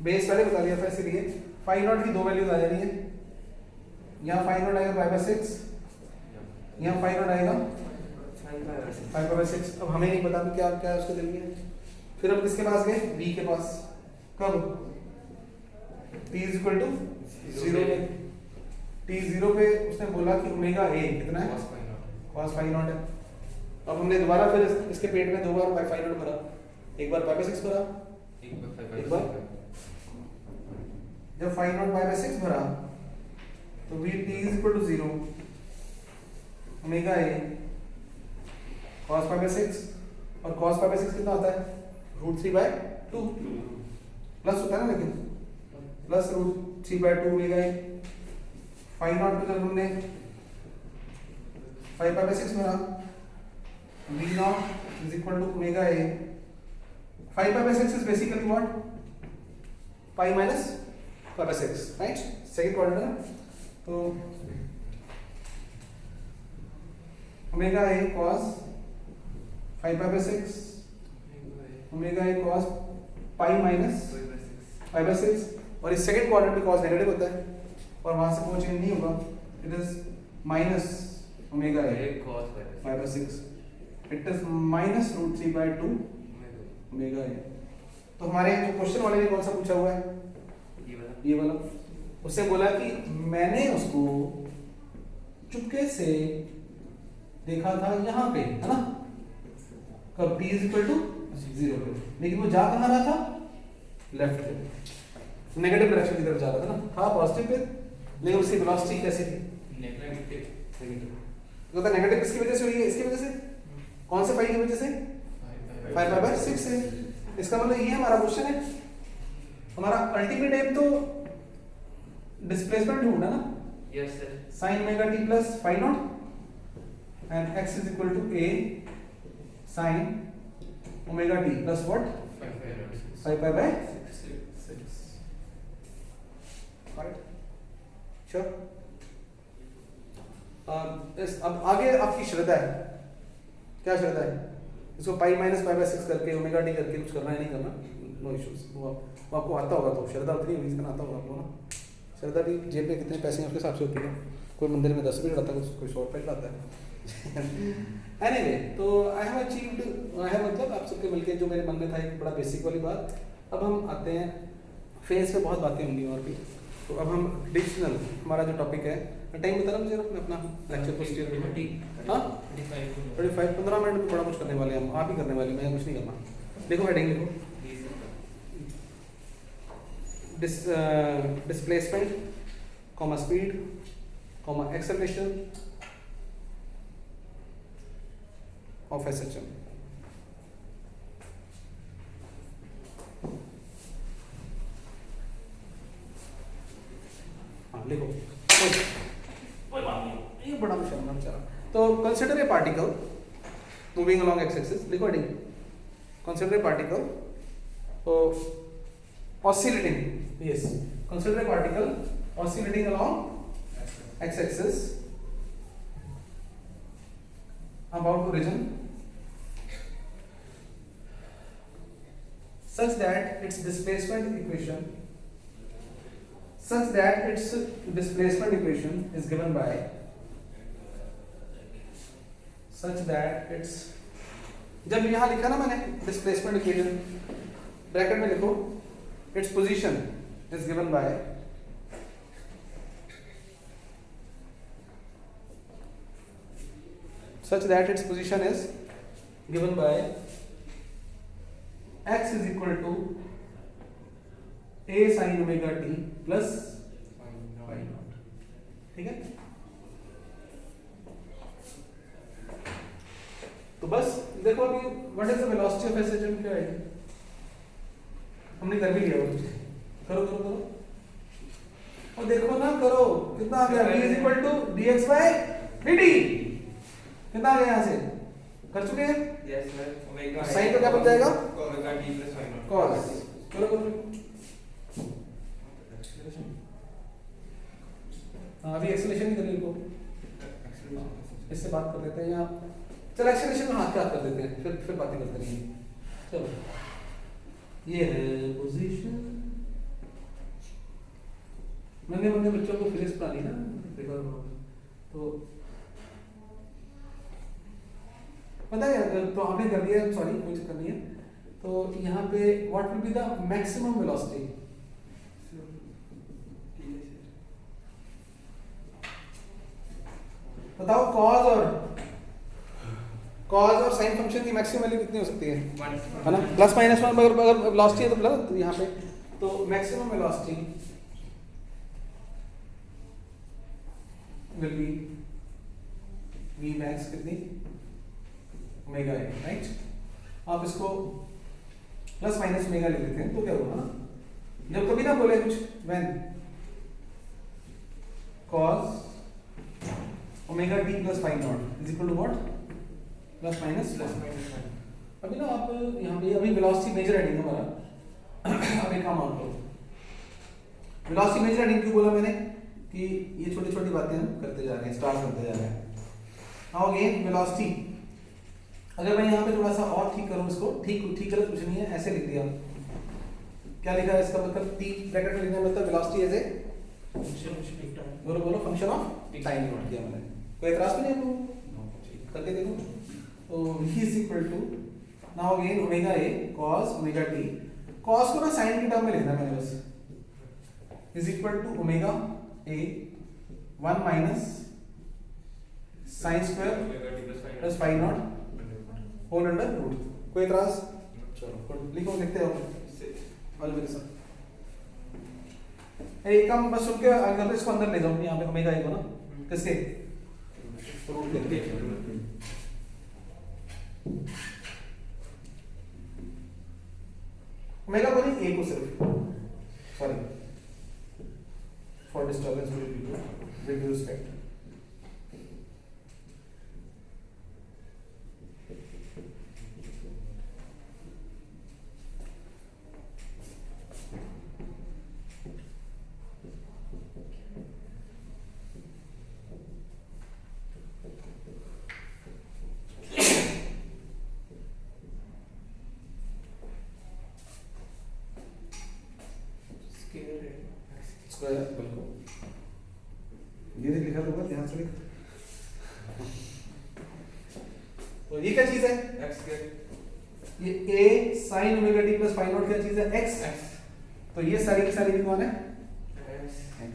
Base पहले बता दिया था, इसीलिए फाइव नॉट की दो वैल्यूज आ जानी है। यहाँ फाइव नॉट आएगा 5/6, यहाँ फाइव नॉट आएगा 5/6। अब हमें नहीं पता कि क्या क्या उसको देनी है। फिर हम किसके पास गए? v के पास। कब? t इज इक्वल टू 0 पे। t 0 पे उसने बोला कि ओमेगा a कितना है? cos फाइव नॉट है। अब हमने दोबारा फिर इसके पेट में दो बार फाइव नॉट भरा, एक बार 5/6 भरा, एक बार जब फाइव नॉट 5/6 भरा तो v t is equal to 0 omega a cos 5/6, और cos 5/6 कितना होता है? √3/2 प्लस होता है ना, लेकिन plus √3/2 omega a। Five naught को जब हमने 5/6 भरा, v naught is equal to omega a। 5/6 is basically what? Pi minus 5/6, right? Second quadrant है, तो omega a cos 5/6 omega a cos pi minus 5/6, और इस सेकंड क्वाड्रेंट में cos नेगेटिव होता है और वहां से कोई चेंज नहीं होगा, it is minus omega a cos 5/6, it is minus √3/2 omega a। तो हमारे जो क्वेश्चन वाले ने कौन सा पूछा हुआ है? ये वाला। उससे बोला कि मैंने उसको चुपके से देखा था यहाँ पे, है ना, कब? t इज इक्वल टू 0 पे, लेकिन वो जा कहाँ रहा था? लेफ्ट पे, नेगेटिव डायरेक्शन की तरफ जा रहा था ना, था पॉजिटिव पे, लेकिन उसकी वेलोसिटी कैसी थी? नेगेटिव। तो था नेगेटिव किसकी वजह से हुई है? इसकी वजह से। कौन से फाइव की वजह से? 5/6 से। इसका मतलब ये हमारा क्वेश्चन है, हमारा अल्टीमेट एम तो डिस्प्लेसमेंट ढूंढना ना। Yes sir. sin omega t plus five naught and x is equal to a sin omega t plus what? 5/6। Correct? Sure? अब आगे आपकी श्रद्धा है, क्या श्रद्धा है? इसको पाई माइनस 5/6 करके ओमेगा टी करके कुछ करना है, नहीं करना, नो इश्यूज। वो आपको आता होगा, तो श्रद्धा उतनी होगी जितना आता होगा आपको ना। श्रद्धा भी जेब में कितने पैसे हैं उसके हिसाब से होती है, कोई मंदिर में 10 रुपये लाता है, कोई 100 रुपये लाता है। एनीवे, तो I have achieved, I have मतलब आप सबके मिलके जो मेरे मन में था एक बड़ा बेसिक वाली बात। अब हम आते हैं फेज पे, बहुत बातें होंगी और भी। तो अब हम एडिशनल हमारा जो टॉपिक है, टाइम बता रहा हूँ जरा, मैं अपना लेक्चर को स्टीयर करना। हाँ 15 मिनट में बड़ा कुछ करने वाले हैं हम, आप ही करने वाले, मैं कुछ नहीं करना। देखो हेडिंग लिखो, displacement comma speed comma acceleration of SHM। हाँ लिखो, कोई बात नहीं, ये बड़ा मुश्किल ना बेचारा। तो consider a particle moving along x axis, लिखो heading, consider a particle oscillating, yes, consider a particle oscillating along x-axis about origin such that its displacement equation is given by such that its, जब यहाँ लिखा ना मैंने displacement equation, bracket में लिखो its position is given by such that its position is given by x is equal to a sin omega t plus y naught। ठीक है, तो बस देखो अभी what is the velocity of SHM क्या है, हमने कर भी लिया। करो करो करो, और देखो ना, करो कितना आ गया, v is equal to dx by dt, कितना आ गया यहाँ से, कर चुके हैं? Yes sir. ओमेगा साइन तो क्या बन जाएगा? Omega t plus y not cos। चलो करो, अभी एक्सेलरेशन ही कर लो, इससे बात कर लेते हैं यहाँ। चलो एक्सेलरेशन में हाथ के हाथ कर देते हैं, फिर बातें करते रहेंगे। चलो, ये है पोजीशन नन्हे मुन्ने बच्चों को फिजिक्स पढ़ानी ना पेपर तो पता है तो हमने कर दिया, सॉरी कोई चक्कर नहीं है। तो यहाँ पे what will be the maximum velocity? बताओ कॉज और साइन फंक्शन की मैक्सिमम वैल्यू कितनी हो सकती है? है ना, प्लस माइनस वन। अगर वेलोसिटी है तो प्लस, तो यहाँ पे तो maximum velocity will B v max कितनी? Omega A, right. आप इसको प्लस माइनस ओमेगा ले लेते हैं तो क्या होगा ना, जब कभी ना बोले कुछ when cos omega t plus phi naught is equal to what? Plus minus. अभी ना आप यहाँ पे अभी वेलोसिटी मेजर हेडिंग हमारा अब एक काम और करो। वेलोसिटी मेजर हेडिंग क्यों बोला मैंने कि ये छोटी छोटी बातें हम करते जा रहे हैं, स्टार्ट करते जा रहे हैं। नाउ अगेन वेलोसिटी, अगर मैं यहाँ पे थोड़ा सा और ठीक करूँ इसको, ठीक गलत कुछ नहीं है, ऐसे लिख दिया। क्या लिखा है इसका मतलब? t ब्रैकेट में लिखने का मतलब वेलोसिटी एज ए बोलो फंक्शन ऑफ टाइम नोट किया मैंने। कोई एतराज तो नहीं है आपको? करके देखो। तो v is equal to now again omega a cos omega t, cos को ना sin की टर्म में लिखना है मैंने बस, is equal to omega a 1 minus sin square plus phi naught whole under root. कोई एतराज? चलो लिखो, लिखते हो वाले मेरे साथ। एक काम बस सुन के अगर इसको अंदर ले जाओ, यहाँ पे ओमेगा a को ना किसके रूट के ओमेगा को नहीं a को सिर्फ, sorry for disturbance with due respect. Square बिल्कुल ये लिखा होगा, ध्यान से लिख। तो ये क्या चीज है? x के ये a sin omega t plus phi naught क्या चीज है? x। तो ये सारी की सारी कौन है? x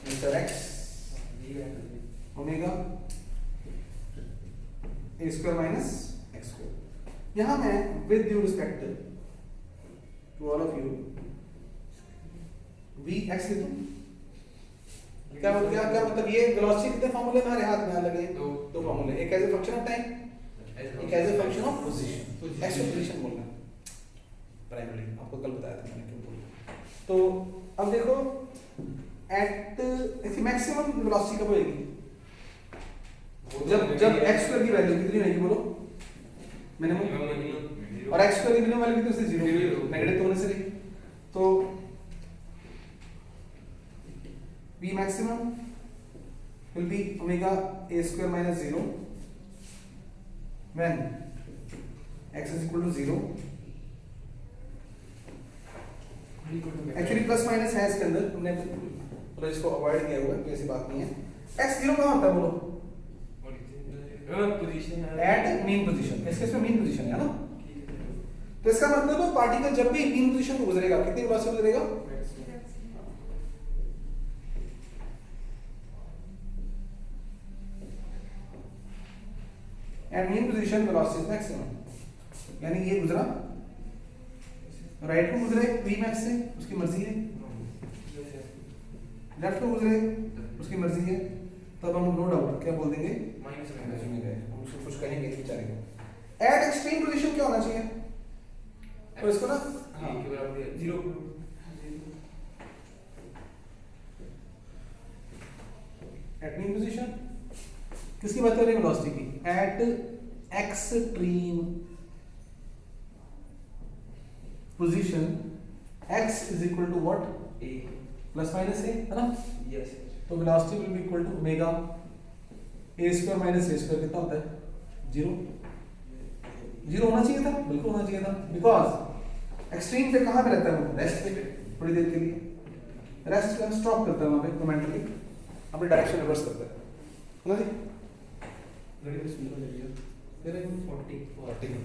mister x omega a square minus x square. यहां मैं with due respect to all of you v x लिखूं। क्या मतलब ये वेलोसिटी कितने फार्मूले हमारे हाथ में आ लगे? दो फार्मूले, एक as a function of time, एक as a function of position. X position बोलना प्राइमरी, आपको कल बताया था मैंने क्यों बोला। तो अब देखो एट मैक्सिमम वेलोसिटी कब होगी? जब x स्क्वायर की वैल्यू कितनी होगी बोलो? मिनिमम। और x स्क्वायर की मिनिमम वैल्यू कितनी? 0 नेगेटिव तो होने से नहीं। तो v maximum will be omega a square minus 0 when x is equal to 0। Actually plus minus है इसके अंदर, हमने मतलब इसको अवॉइड किया हुआ है, कोई ऐसी बात नहीं है। x 0 कहाँ होता है बोलो? पोजीशन एट मीन पोजीशन, इसके इसमें मीन पोजीशन है ना। तो इसका मतलब पार्टिकल जब भी मीन पोजीशन को गुजरेगा कितनी वेलोसिटी गुजरेगा? At mean position velocity is maximum. यानी ये गुजरा राइट को गुजरे v मैक्स से, उसकी मर्जी है, लेफ्ट को गुजरे उसकी मर्जी है। तब हम नो डाउट क्या बोल देंगे? माइनस में गए, हम उसको कुछ कहेंगे बेचारे को। एट एक्सट्रीम पोजीशन क्या होना चाहिए? तो इसको ना हाँ के बराबर 0 एट मीन पोजीशन किसकी बात कर रहे हैं? वेलोसिटी की। At extreme position x is equal to what? a plus minus a है ना। yes तो velocity will be equal to omega a square minus a square कितना होता है? 0 होना चाहिए था, बिल्कुल होना चाहिए था, बिकॉज एक्सट्रीम पे कहाँ पे रहता है वो? रेस्ट पे थोड़ी देर के लिए। रेस्ट स्टॉप करता है वहाँ पे मोमेंटली, अपनी डायरेक्शन रिवर्स करता है ना जी। घड़ी में स्पीड हो जाएगी फिर 40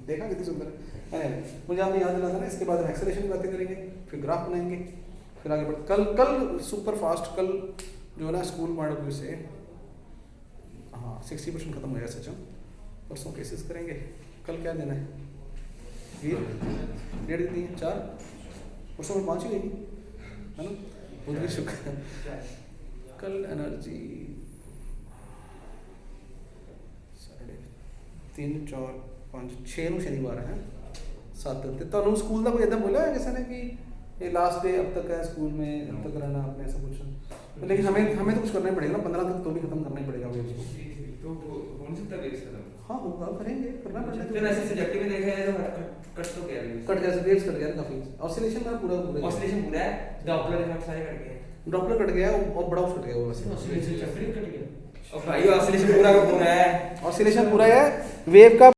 देखा कितनी सुंदर है। मुझे आपने याद दिला था ना, इसके बाद हम एक्सेलरेशन की बातें करेंगे, फिर ग्राफ बनाएंगे, फिर आगे बढ़ कल सुपर फास्ट, कल जो है ना स्कूल पॉइंट ऑफ व्यू से हाँ 60% खत्म हो गया सच। परसों केसेस करेंगे। कल क्या देना है? डेढ़ देती है 4, परसों में 5 ही देगी है ना। बुध भी शुक्र, कल एनर्जी सैटरडे 3 4 5 6 ਨੂੰ शनिवार है 7 ਤੇ ਤੁਹਾਨੂੰ ਸਕੂਲ ਦਾ ਕੋਈ ਇਦਾਂ ਬੋਲਿਆ ਹੈ ਕਿਸੇ ਨੇ कि ये लास्ट डे अब तक है स्कूल में, अब तक रहना आपने ऐसा कुछ? लेकिन हमें तो कुछ करना ही पड़ेगा ना, 15 तक तो भी खत्म करना ही पड़ेगा वेव्स तो हो नहीं सकता वेव्स खत्म? हाँ होगा, करेंगे, करना पड़ेगा। फिर ऐसे सब्जेक्टिव में देखा जाए तो कट तो क्या है? कट गया, वेव्स कट गया काफी, ऑसिलेशन का पूरा ऑसिलेशन पूरा है, डॉपलर इफेक्ट सारे कट गए, डॉपलर कट गया और बड़ा कट गया वो वैसे। ऑसिलेशन चक्कर कट गया और भाई ऑसिलेशन पूरा का पूरा है, ऑसिलेशन पूरा है वेव का।